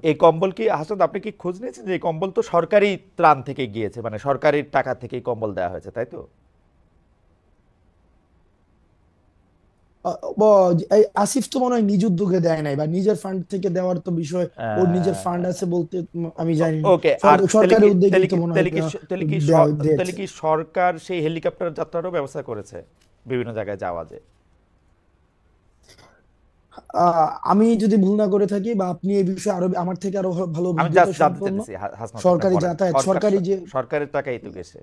এই কম্বল কি হাসান, আপনি কি খোঁজ নিয়েছেন যে এই কম্বল তো সরকারি ত্রাণ থেকে গিয়েছে, মানে সরকারি টাকা থেকেই কম্বল দেওয়া হয়েছে, তাই তো? এই আসিফ তো মনে হয় নিজ উদ্যোগে দেয় নাই, বা নিজের ফান্ড থেকে দেওয়ার তো বিষয়, ওর নিজের ফান্ড আছে বলতে আমি জানি না। ওকে, আর তাহলে সরকারি কি উদ্যোগেই তাহলে তো কি মনে হয় তাহলে কি তাহলে কি তাহলে দিয়েছে। কি সরকার সেই হেলিকপ্টার যাত্রারও ব্যবস্থা করেছে বিভিন্ন জায়গায় যাওয়া যায়? আমি যদি ভুল না করে থাকি, বা আপনি এই বিষয়ে আরো আমার থেকে আরো ভালো আমি অভিজ্ঞতা জাস্ট জানতে সম্পন্ন, চাইতেছি হাসনাত, আপনি সরকারি বলেন। যাতায়াত, সরকার সরকারি যে সরকারের টাকাই তো গেছে।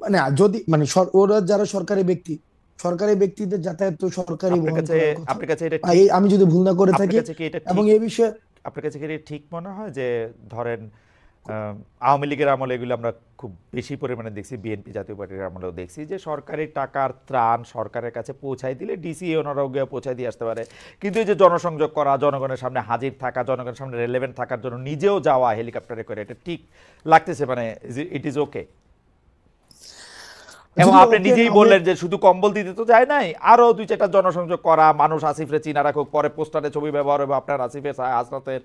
মানে যদি মানে ওরা যারা সরকারি ব্যক্তি, সরকারি ব্যক্তিদের যাতায়াত তো সরকারি আপনার বহন কাছে করার কথা। আপনার কাছে এটা ঠিক? আমি যদি ভুল না করে আপনার থাকি, কাছে কি এটা এবং ঠিক? এই বিষয়ে আপনার কাছে কি এটা ঠিক মনে হয় যে ধরেন আওয়ামী লীগের আমলে এগুলো আমরা খুব বেশি পরিমাণে দেখছি, বিএনপি জাতীয় পার্টির আমলেও দেখছি যে সরকারি টাকার ত্রাণ সরকারের কাছে পৌঁছায় দিলে ডিসি ওনারাও গিয়ে পৌঁছায় দিয়ে আসতে পারে, কিন্তু এই যে জনসংযোগ করা, জনগণের সামনে হাজির থাকা, জনগণের সামনে রেলেভেন্ট থাকার জন্য নিজেও যাওয়া হেলিকপ্টারে করে, এটা ঠিক লাগতেছে? মানে ইট ইজ ওকে? এবং যদি আপনি ওকে নিজেই না হয়ে বললেন যে শুধু কম্বল দিতে তো যায় নাই, আরো দুই চারটা জনসংযোগ করা, মানুষ আসিফরে চিনা রাখুক, পরে পোস্টারে ছবি ব্যবহার হবে আপনার আসিফের হাসনাতের,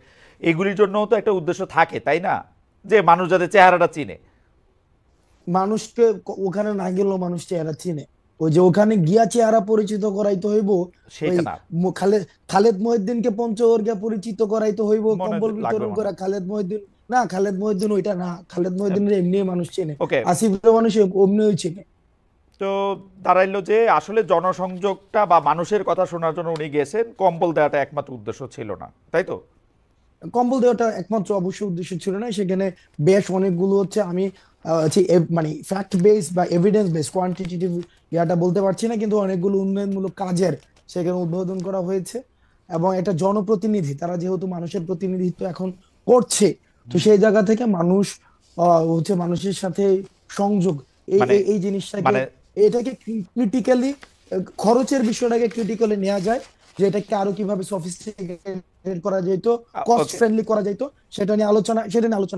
এগুলির জন্যও তো একটা উদ্দেশ্য থাকে, তাই না? যে মানুষ যাতে চেহারাটা চিনে। মানুষকে ওখানে না গেলেও মানুষ চেহারা চিনে, ওই যে ওখানে গিয়া চেহারা পরিচিত করাইতে হইব। ওই সেটা না, খালেদ খালেদ মহিউদ্দিনকে পঞ্চগড় পরিচিত করাইতে হইব মনে কম্বল লাগবে বিতরণ মনে করা, হয়। খালেদ মহিউদ্দিন না, খালেদ মহিউদ্দিন ওইটা না, খালেদ মহিউদ্দিনের এমনি মানুষ চেনে, ওকে, আসিফের মানুষ অমনিও চিনে। তো দাঁড়াইলো যে আসলে জনসংযোগটা বা মানুষের কথা শোনার জন্য উনি গেছেন, কম্বল দেওয়াটা একমাত্র উদ্দেশ্য ছিল না, তাই তো? কম্বল দেওয়াটা একমাত্র অবশ্য উদ্দেশ্য ছিল না, সেখানে বেশ অনেকগুলো হচ্ছে আমি মানে ফ্যাক্ট বেস বা এভিডেন্স বেস কোয়ান্টিটেটিভ ইয়াটা বলতে পারছি না, কিন্তু অনেকগুলো উন্নয়নমূলক কাজের সেখানে উদ্বোধন করা হয়েছে। এবং একটা জনপ্রতিনিধি, তারা যেহেতু মানুষের প্রতিনিধিত্ব এখন করছে, তো সেই জায়গা থেকে মানুষ হচ্ছে মানুষের সাথে সংযোগ, এই মানে এই এই জিনিসটাকে, মানে এটাকে ক্রিটিক্যালি, খরচের বিষয়টাকে ক্রিটিক্যালি নেওয়া যায়, যে এটাকে আরো কিভাবে সফিস্টিকেটেড করা যেত, কস্ট ওকে, ফ্রেন্ডলি করা যেত, সেটা নিয়ে আলোচনা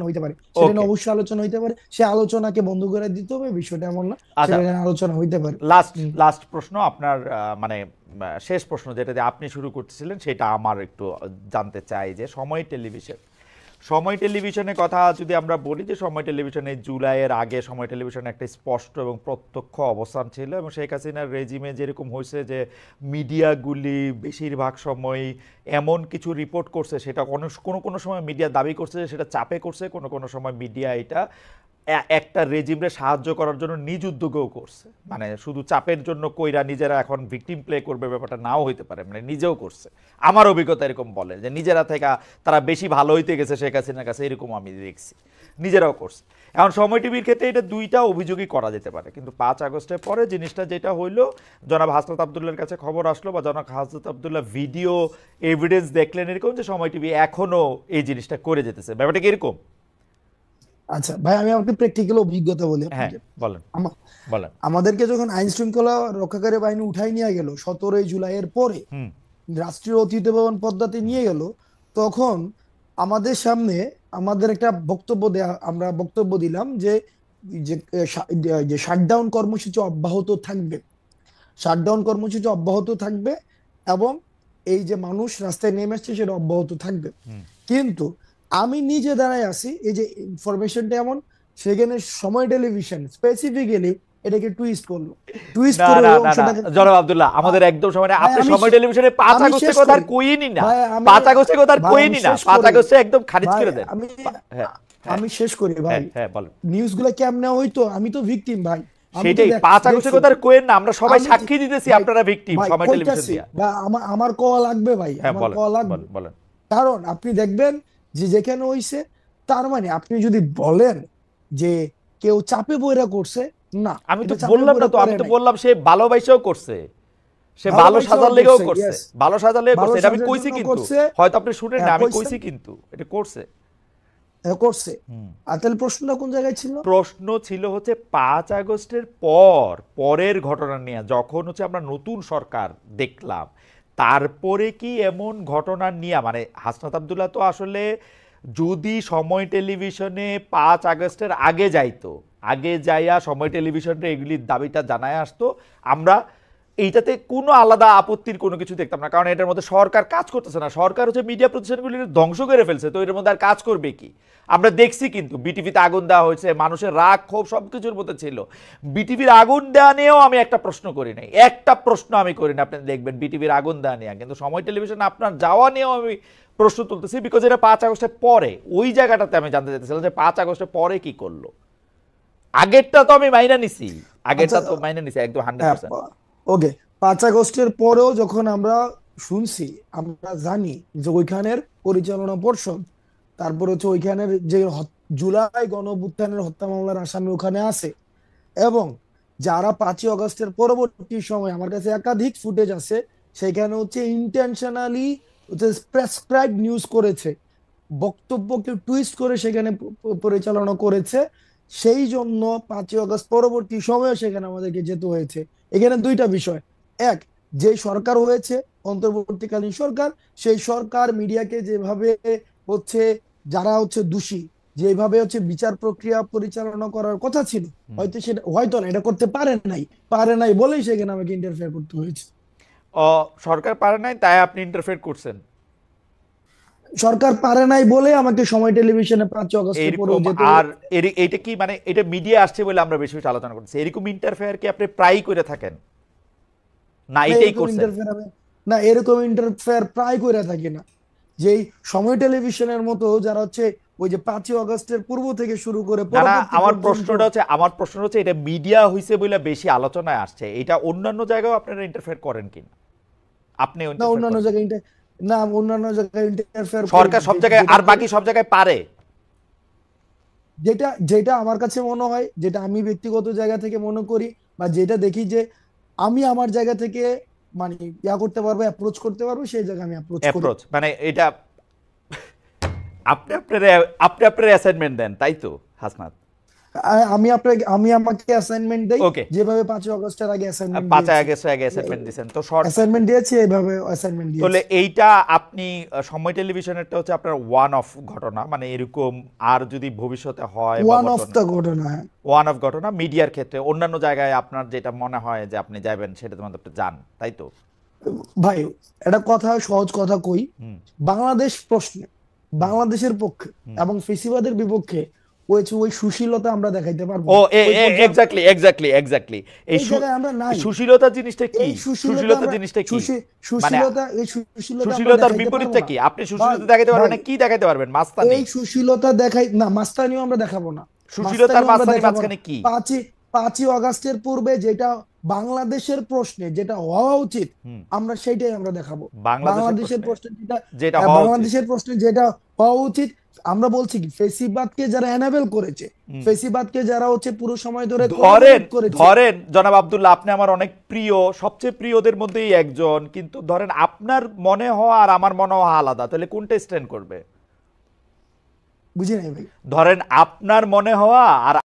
হইতে পারে, সেটা ওকে, নিয়ে অবশ্যই আলোচনা হইতে পারে। সে আলোচনাকে বন্ধ করে দিতে হবে বিষয়টা এমন না, আচ্ছা, সেটা নিয়ে আলোচনা হইতে পারে। লাস্ট হুম। লাস্ট প্রশ্ন আপনার, মানে শেষ প্রশ্ন যেটা দিয়ে আপনি শুরু করতেছিলেন সেটা আমার একটু জানতে চাই, যে সময় টেলিভিশন, সময় টেলিভিশনের কথা যদি আমরা বলি, যে সময় টেলিভিশনে জুলাইয়ের আগে সময় টেলিভিশনে একটা স্পষ্ট এবং প্রত্যক্ষ অবস্থান ছিল, এবং শেখ হাসিনার রেজিমে যেরকম হয়েছে যে মিডিয়াগুলি বেশিরভাগ সময় এমন কিছু রিপোর্ট করছে, সেটা কোনো কোনো সময় মিডিয়া দাবি করছে যে সেটা চাপে করছে, কোনো কোনো সময় মিডিয়া এটা একটা রেজিমরে সাহায্য করার জন্য নিজ উদ্যোগেও করছে, মানে শুধু চাপের জন্য কইরা নিজেরা এখন ভিকটিম প্লে করবে ব্যাপারটা নাও হইতে পারে, মানে নিজেও করছে। আমার অভিজ্ঞতা এরকম বলে যে নিজেরা থেকে তারা বেশি ভালো হইতে গেছে শেখ হাসিনার কাছে, এরকম আমি দেখছি, নিজেরাও করছে। এখন সময় টিভির ক্ষেত্রে এটা দুইটা অভিযোগই করা যেতে পারে, কিন্তু 5 আগস্টের পরে জিনিসটা যেটা হইলো, জনাব হাসনাত আবদুল্লার কাছে খবর আসলো, বা জনাব হাসনাত আবদুল্লাহ ভিডিও এভিডেন্স দেখলেন এরকম, যে সময় টিভি এখনো এই জিনিসটা করে যেতেছে, ব্যাপারটা কি এরকম? আচ্ছা ভাই, আমি আপনাকে প্র্যাকটিক্যাল অভিজ্ঞতা বলি হ্যাঁ, আপনাকে। বলেন, আমা- বলেন। আমাদেরকে যখন আইন শৃঙ্খলা রক্ষাকারী বাহিনী উঠাই নিয়ে গেল 17ই জুলাইয়ের পরে, হুম, রাষ্ট্রীয় অতিথি ভবন পদ্মাতে নিয়ে গেল, তখন আমাদের সামনে আমাদের একটা বক্তব্য দেয়া, আমরা বক্তব্য দিলাম যে যে যে শাটডাউন কর্মসূচি অব্যাহত থাকবে, শাটডাউন কর্মসূচি অব্যাহত থাকবে, এবং এই যে মানুষ রাস্তায় নেমে আসছে সেটা অব্যাহত থাকবে। হুম। কিন্তু আমি নিজে দাঁড়ায় আছি, এই যে ইনফরমেশনটা এমন, সেখানে সময় টেলিভিশন স্পেসিফিক্যালি এটাকে টুইস্ট করলো, টুইস্ট না, করে না, ওই না, না, অংশটাকে জনাব আব্দুল্লাহ, ভা- আমাদের একদম সময় নেই। ভাই আপনি আমি সময় টেলিভিশনে পাঁচ আমি আগস্টের শেষ কথা আর করি, কইনি না। ভাই আমি 5 আগস্টের কথা আর ভাই আমি কইনি না, শেষ 5 করি, আগস্টে একদম খারিজ ভাই করে দেন। আমি হ্যাঁ, হ্যাঁ, আমি শেষ করি ভাই। হ্যাঁ, হ্যাঁ, বলেন। নিউজ গুলা কেমনে হইতো, আমি তো ভিকটিম ভাই, আমি তো সেইটাই, 5 আগস্টের দেখছি। কথা আর কোয়েন না, আমরা সবাই আমি সাক্ষী দিতেছি ভাই আপনারা ভিকটিম ভাই সময় টেলিভিশন কইতাছি, দিয়া। বা আমার আমার কওয়া লাগবে ভাই, হ্যাঁ, আমার বলেন, কওয়া লাগবে। বলেন, বলেন। কারণ আপনি দেখবেন যে যেখানে হইছে, তার মানে আপনি যদি বলেন যে কেউ চাপে বইরা করছে, না, আমি তো এটা চাপে বললাম না, বইরা তো আমি করে তো নাই, বললাম সে ভালোবাসাও করছে, সে ভালো ভালোবাসাও সাজার লেগেও করছে, করছে, ইয়েস, ভালো সাজার লেগে ভালো করছে, এটা আমি সাজার কইছি, জন্য কিন্তু করছে, হয়তো আপনি শুনেন না, আমি কইছেন, কইছি কিন্তু এটা করছে। করছে। আর তাহলে প্রশ্নটা কোন জায়গায় ছিল? প্রশ্ন ছিল হচ্ছে 5 আগস্টের পরের ঘটনা নিয়ে, যখন হচ্ছে আমরা নতুন সরকার দেখলাম, তারপরে কি এমন ঘটনা নিয়ে, মানে হাসনাত আবদুল্লাহ তো আসলে যদি সময় টেলিভিশনে 5 আগস্টের আগে যাইতো, আগে যাইয়া সময় টেলিভিশনে এগুলির দাবিটা জানায় আসতো, আমরা এইটাতে কোনো আলাদা আপত্তির কোনো কিছু দেখতাম না, কারণ এটার মধ্যে সরকার কাজ করতেছে না, সরকার হচ্ছে মিডিয়া প্রতিষ্ঠানগুলি ধ্বংস করে ফেলছে, তো এটার মধ্যে আর কাজ করবে কি? আমরা দেখছি কিন্তু বিটিভিতে আগুন দেওয়া হয়েছে, মানুষের রাগ ক্ষোভ সবকিছুর মধ্যে ছিল। বিটিভির আগুন দেওয়া নিয়েও আমি একটা প্রশ্ন করি নাই, একটা প্রশ্ন আমি করি না, আপনি দেখবেন বিটিভির আগুন দেওয়া নিয়ে, কিন্তু সময় টেলিভিশন আপনার যাওয়া নিয়েও আমি প্রশ্ন তুলতেছি, বিকজ এটা 5 আগস্টের পরে, ওই জায়গাটাতে আমি জানতে চাইছিলাম যে 5 আগস্টের পরে কি করলো। আগেরটা তো আমি মাইনা নিছি, আগেরটা আচ্ছা, তো মাইনা নিছি একদম 100%। ওকে, 5 আগস্টের পরেও যখন আমরা শুনছি, আমরা জানি যে ওইখানের পরিচালনা পর্ষদ, তারপর হচ্ছে ওইখানের যে জুলাই গণ অভ্যুত্থানের হত্যা মামলার আসামি ওখানে আছে, এবং যারা 5ই আগস্টের পরবর্তী সময়, আমার কাছে একাধিক ফুটেজ আছে, সেখানে হচ্ছে ইন্টেনশনালি হচ্ছে প্রেসক্রাইব নিউজ করেছে, বক্তব্যকে টুইস্ট করে সেখানে পরিচালনা করেছে, সেই জন্য 5ই আগস্ট পরবর্তী সময়ে সেখানে আমাদেরকে যেতে হয়েছে। এখানে দুইটা বিষয়: এক, যে সরকার হয়েছে অন্তর্বর্তীকালীন সরকার, সেই সরকার মিডিয়াকে যেভাবে হচ্ছে, যারা হচ্ছে দোষী, যেভাবে হচ্ছে বিচার প্রক্রিয়া পরিচালনা করার কথা ছিল, হয়তো সেটা হয়তো না, এটা করতে পারে নাই বলেই সেখানে আমাকে ইন্টারফেয়ার করতে হয়েছে। সরকার পারে নাই তাই আপনি ইন্টারফেয়ার করছেন, সরকার পারে নাই বলে আমাকে সময় টেলিভিশনে 5ই আগস্টের পরেও এইরকম? যেতে আর এইটা কি মানে এটা মিডিয়া আসছে বলে আমরা বেশি বেশি আলোচনা করতেছি, এরকম ইন্টারফেয়ার কি আপনি প্রায়ই করে থাকেন, না না, এটাই এরকম করছেন? ইন্টারফেয়ার আমি, না, এরকম ইন্টারফেয়ার প্রায় করে থাকি না। যেই সময় টেলিভিশনের মতো যারা হচ্ছে ওই যে 5ই আগস্টের পূর্ব থেকে শুরু করে না না, পরবর্তী পর্যন্ত। আমার প্রশ্নটা হচ্ছে এটা মিডিয়া হইছে বলে বেশি আলোচনায় আসছে, এটা অন্যান্য জায়গায় আপনারা ইন্টারফেয়ার করেন কিনা? আপনি না, ইন্টারফেয়ার অন্যান্য করেন? জায়গায় না, অন্যান্য জায়গায় ইন্টারফেয়ার করি সরকার না। সব জায়গায় যেটা আর করি, বাকি সব জায়গায় পারে? যেটা যেটা আমার কাছে মনে হয়, যেটা আমি ব্যক্তিগত জায়গা থেকে মনে করি, বা যেটা দেখি যে আমি আমার জায়গা থেকে মানে করতে পারবো, অ্যাপ্রোচ করতে পারবো, সেই জায়গায় আমি অ্যাপ্রোচ করি। অ্যাপ্রোচ মানে এটা আপনি আপনার আপনি আপনার অ্যাসাইনমেন্ট দেন তাই তো, হাসনাত? আমি আমাকে অ্যাসাইনমেন্ট দেই, ওকে, যেভাবে 5ই আগস্টের আগে অ্যাসাইনমেন্ট 5 দিয়েছি, আগস্ট আগে অ্যাসাইনমেন্ট দিয়েছেন তো অ্যাসাইনমেন্ট দিয়েছি, এইভাবে অ্যাসাইনমেন্ট তাহলে দিয়েছি। এইটা আপনি সময় টেলিভিশনেরটা হচ্ছে আপনার ওয়ান অফ ঘটনা, মানে এরকম আর যদি ভবিষ্যতে হয় বা ওয়ান অফ ঘটনা, দ্য ঘটনা, হ্যাঁ। ওয়ান অফ ঘটনা মিডিয়ার ক্ষেত্রে অন্যান্য জায়গায় আপনার যেটা মনে হয় যে আপনি যাবেন সেটা তোমাদের আপনি যান, তাই তো? ভাই, একটা কথা, সহজ কথা কই, হুম বাংলাদেশ প্রশ্নে হুম বাংলাদেশের পক্ষে হুম। এবং ফেসিবাদের বিপক্ষে ওই সুশীলতা আমরা দেখাইতে পারবো ও না। ওই পর্যায়ে এক্স্যাক্টলি এক্স্যাক্টলি এক্স্যাক্টলি এই এই জায়গায় আমরা নাই। সুশীলতা জিনিসটা কি? এই সুশীলতা সুশীলতা আমরা জিনিসটা কি? মানে সুশীলতা আমরা সুশীলতার দেখাইতে পারবো বিপরীতটা না। কি? আপনি ভাই সুশীলতা দেখাতে পারবেন ভাই না, কি দেখাতে পারবেন? মাস্তানি? এই সুশীলতা দেখাই না, মাস্তানিও আমরা দেখাবো না। সুশীলতার মাস্তানিও আমরা মাস্তানি দেখাবো না। মাঝখানে কি? পাঁচই 5ই আগস্টের পূর্বে যেটা বাংলাদেশের প্রশ্নে যেটা হওয়া উচিত, হুম, আমরা সেইটাই আমরা দেখাবো। বাংলাদেশের বাংলাদেশের প্রশ্নে প্রশ্নে যেটা, যেটা হওয়া উচিত। বাংলাদেশের প্রশ্নে যেটা হওয়া উচিত, আমরা বলছি কি, ফেসিবাদকে যারা এনাবেল করেছে, হুম। ফেসিবাদকে যারা হচ্ছে পুরো সময় ধরে ধরেন কোলাবরেট করেছে। ধরেন জনাব আব্দুল্লাহ, আপনি আমার অনেক প্রিয়, সবচেয়ে প্রিয়দের মধ্যেই একজন, কিন্তু ধরেন আপনার মনে হওয়া আর আমার মনে হওয়া আলাদা, তাহলে কোনটা স্ট্যান্ড করবে? বুঝি নাই ভাই। ধরেন আপনার মনে হওয়া আর